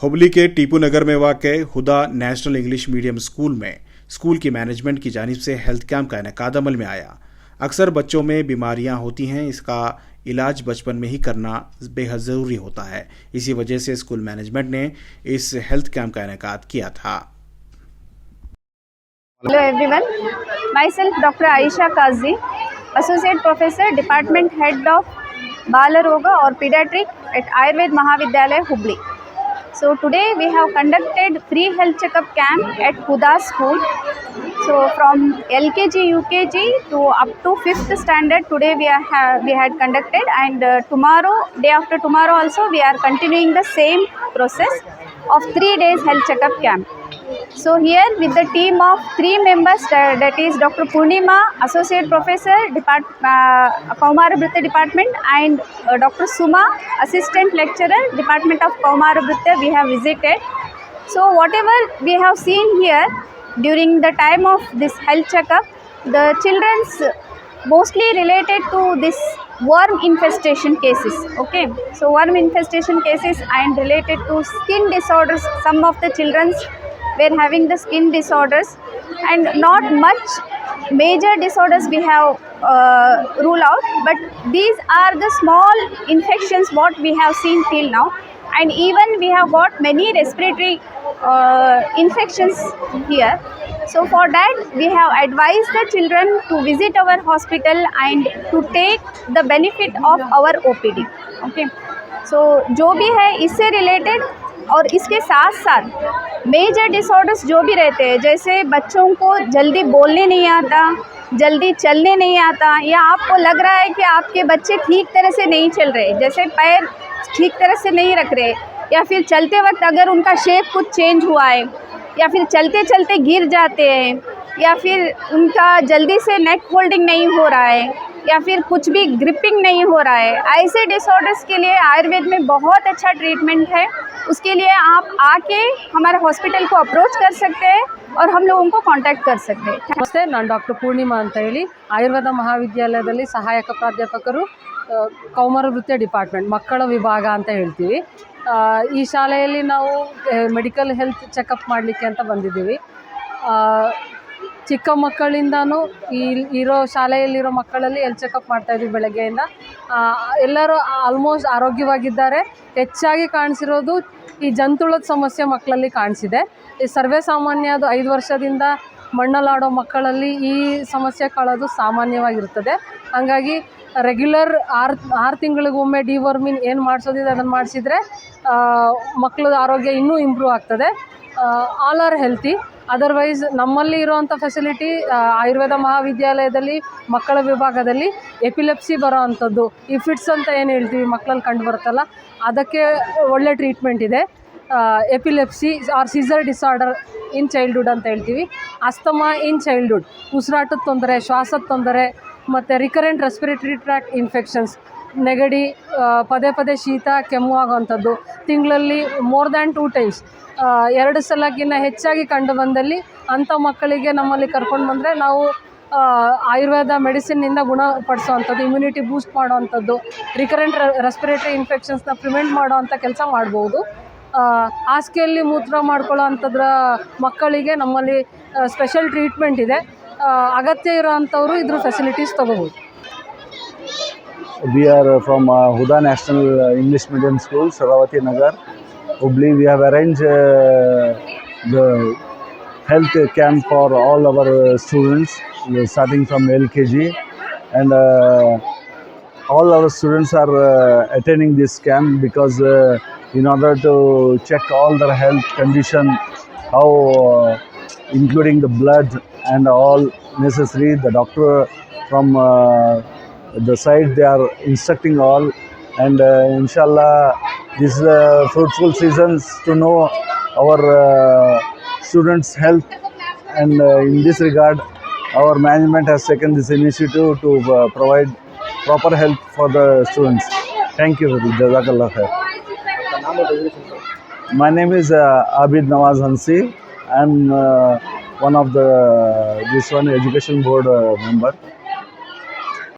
हुबली के टीपू नगर में वाक़ हुदा नेशनल इंग्लिश मीडियम स्कूल में स्कूल की मैनेजमेंट की जानिब से हेल्थ कैंप का इनेकाद अमल में आया। अक्सर बच्चों में बीमारियां होती हैं, इसका इलाज बचपन में ही करना बेहद ज़रूरी होता है। इसी वजह से स्कूल मैनेजमेंट ने इस हेल्थ कैंप का इनेकाद किया था। Hello everyone, myself Dr. Aisha Kazi, Associate Professor, Department Head of Bala Roga or Pediatric at Ayurved Mahavidyalaya, Hubli. So today we have conducted free health checkup camp at Huda School. So from LKG, UKG to up to 5th standard today we had conducted, and tomorrow, day after tomorrow also we are continuing the same process of 3 days health checkup camp. So here with the team of 3 members, that is Dr. Purnima, Associate Professor, Kaumarabhrita Department, and Dr. Suma, Assistant Lecturer, Department of Kaumarabhrita, we have visited. So whatever we have seen here during the time of this health checkup, the children's mostly related to this worm infestation cases. Okay, so worm infestation cases and related to skin disorders. Some of the children's were having the skin disorders, and not much major disorders we have ruled out, but these are the small infections what we have seen till now, and even we have got many respiratory infections here. So for that we have advised the children to visit our hospital and to take the benefit of our OPD. Okay, so जो भी है इससे related और इसके साथ साथ major disorders जो भी रहते हैं, जैसे बच्चों को जल्दी बोलने नहीं आता, जल्दी चलने नहीं आता, या आपको लग रहा है कि आपके बच्चे ठीक तरह से नहीं चल रहे, जैसे पैर ठीक तरह से नहीं रख रहे, या फिर चलते वक्त अगर उनका शेप कुछ चेंज हुआ है, या फिर चलते चलते गिर जाते हैं, या फिर उनका जल्दी से नेक होल्डिंग नहीं हो रहा है, या फिर कुछ भी ग्रिपिंग नहीं हो रहा है, ऐसे डिसऑर्डर्स के लिए आयुर्वेद में बहुत अच्छा ट्रीटमेंट है। उसके लिए आप आके हमारे हॉस्पिटल को अप्रोच कर सकते हैं और हम लोगों को कांटेक्ट कर सकते हैं। नमस्ते, ನಾನು ಡಾಕ್ಟರ್ ಪೂರ್ಣಿಮಾ ಅಂತ ಹೇಳಿ ಆಯುರ್ವೇದ ಮಹಾವಿದ್ಯಾಲಯದಲ್ಲಿ ಸಹಾಯಕ ಪ್ರಾಧ್ಯಾಪಕರು, ಕೌಮಾರವೃತ್ತಿ ಡಿಪಾರ್ಟ್ಮೆಂಟ್ ಮಕ್ಕಳ ವಿಭಾಗ ಅಂತ ಹೇಳ್ತೀವಿ। ಈ ಶಾಲೆಯಲ್ಲಿ ನಾವು ಮೆಡಿಕಲ್ ಹೆಲ್ತ್ ಚೆಕಪ್ ಮಾಡಲಿಕ್ಕೆ ಅಂತ ಬಂದಿದ್ದೀವಿ। ಚಿಕ್ಕ ಮಕ್ಕಳಿಂದನೂ ಇರೋ ಶಾಲೆಯಲ್ಲಿರೋ ಮಕ್ಕಳಲ್ಲಿ ಹೆಲ್ತ್ ಚೆಕಪ್ ಮಾಡ್ತಾಯಿದ್ದೀವಿ ಬೆಳಗ್ಗೆಯಿಂದ। ಎಲ್ಲರೂ ಆಲ್ಮೋಸ್ಟ್ ಆರೋಗ್ಯವಾಗಿದ್ದಾರೆ। ಹೆಚ್ಚಾಗಿ ಕಾಣಿಸಿರೋದು ಈ ಜಂತುಳದ ಸಮಸ್ಯೆ ಮಕ್ಕಳಲ್ಲಿ ಕಾಣಿಸಿದೆ। ಈ ಸರ್ವೇ ಸಾಮಾನ್ಯ, ಅದು 5 ವರ್ಷದಿಂದ ಮಣ್ಣಲ್ಲಾಡೋ ಮಕ್ಕಳಲ್ಲಿ ಈ ಸಮಸ್ಯೆ ಕಾಣೋದು ಸಾಮಾನ್ಯವಾಗಿರ್ತದೆ। ಹಾಗಾಗಿ ರೆಗ್ಯುಲರ್ 6 ತಿಂಗಳಿಗೊಮ್ಮೆ ಡಿವರ್ಮಿನ್ ಏನು ಮಾಡಿಸೋದಿದೆ ಅದನ್ನು ಮಾಡಿಸಿದರೆ ಮಕ್ಕಳ ಆರೋಗ್ಯ ಇನ್ನೂ ಇಂಪ್ರೂವ್ ಆಗ್ತದೆ। All are healthy. ಅದರ್ವೈಸ್ ನಮ್ಮಲ್ಲಿ ಇರುವಂಥ ಫೆಸಿಲಿಟಿ, ಆಯುರ್ವೇದ ಮಹಾವಿದ್ಯಾಲಯದಲ್ಲಿ ಮಕ್ಕಳ ವಿಭಾಗದಲ್ಲಿ ಎಪಿಲೆಪ್ಸಿ ಬರೋ ಅಂಥದ್ದು, ಈ ಫಿಟ್ಸ್ ಅಂತ ಏನು ಹೇಳ್ತೀವಿ ಮಕ್ಕಳಲ್ಲಿ ಕಂಡು ಬರುತ್ತಲ್ಲ, ಅದಕ್ಕೆ ಒಳ್ಳೆ ಟ್ರೀಟ್ಮೆಂಟ್ ಇದೆ। ಎಪಿಲೆಪ್ಸಿ ಆರ್ ಸೀಸರ್ ಡಿಸಾರ್ಡರ್ ಇನ್ ಚೈಲ್ಡ್ಹುಡ್ ಅಂತ ಹೇಳ್ತೀವಿ। ಅಸ್ತಮಾ ಇನ್ ಚೈಲ್ಡ್ಹುಡ್, ಉಸಿರಾಟದ ತೊಂದರೆ, ಶ್ವಾಸದ ತೊಂದರೆ, ಮತ್ತು ರಿಕರೆಂಟ್ ರೆಸ್ಪಿರೇಟರಿ ಟ್ರ್ಯಾಕ್ಟ್ ಇನ್ಫೆಕ್ಷನ್ಸ್, ನೆಗಡಿ, ಪದೇ ಪದೇ ಶೀತ ಕೆಮ್ಮು ಆಗೋವಂಥದ್ದು, ತಿಂಗಳಲ್ಲಿ ಮೋರ್ ದ್ಯಾನ್ 2 ಟೈಮ್ಸ್ 2 ಸಲಕ್ಕಿಂತ ಹೆಚ್ಚಾಗಿ ಕಂಡು ಬಂದಲ್ಲಿ ಅಂಥ ಮಕ್ಕಳಿಗೆ ನಮ್ಮಲ್ಲಿ ಕರ್ಕೊಂಡು ಬಂದರೆ ನಾವು ಆಯುರ್ವೇದ ಮೆಡಿಸಿನ್ನಿಂದ ಗುಣಪಡಿಸೋವಂಥದ್ದು, ಇಮ್ಯುನಿಟಿ ಬೂಸ್ಟ್ ಮಾಡೋವಂಥದ್ದು, ರಿಕರೆಂಟ್ ರೆಸ್ಪಿರೇಟರಿ ಇನ್ಫೆಕ್ಷನ್ಸ್ನ ಪ್ರಿವೆಂಟ್ ಮಾಡೋವಂಥ ಕೆಲಸ ಮಾಡ್ಬೋದು। ಹಾಸಿಗೆಯಲ್ಲಿ ಮೂತ್ರ ಮಾಡ್ಕೊಳ್ಳೋ ಅಂಥದ್ರ ಮಕ್ಕಳಿಗೆ ನಮ್ಮಲ್ಲಿ ಸ್ಪೆಷಲ್ ಟ್ರೀಟ್ಮೆಂಟ್ ಇದೆ। ಅಗತ್ಯ ಇರೋ ಅಂಥವರು ಇದ್ರ ಫೆಸಿಲಿಟೀಸ್ ತೊಗೋಬೋದು। We are from Huda National English Medium School, Saravati Nagar, Hubli. We have arranged the health camp for all our students, starting from LKG, and all our students are attending this camp because in order to check all their health condition, how including the blood and all necessary, the doctor from the side they are instructing all, and inshallah this is fruitful seasons to know our students health, and in this regard our management has taken this initiative to provide proper health for the students. Thank you. Jazakallah khair. My name is Abid Nawaz Hansi. I am one of the education board member.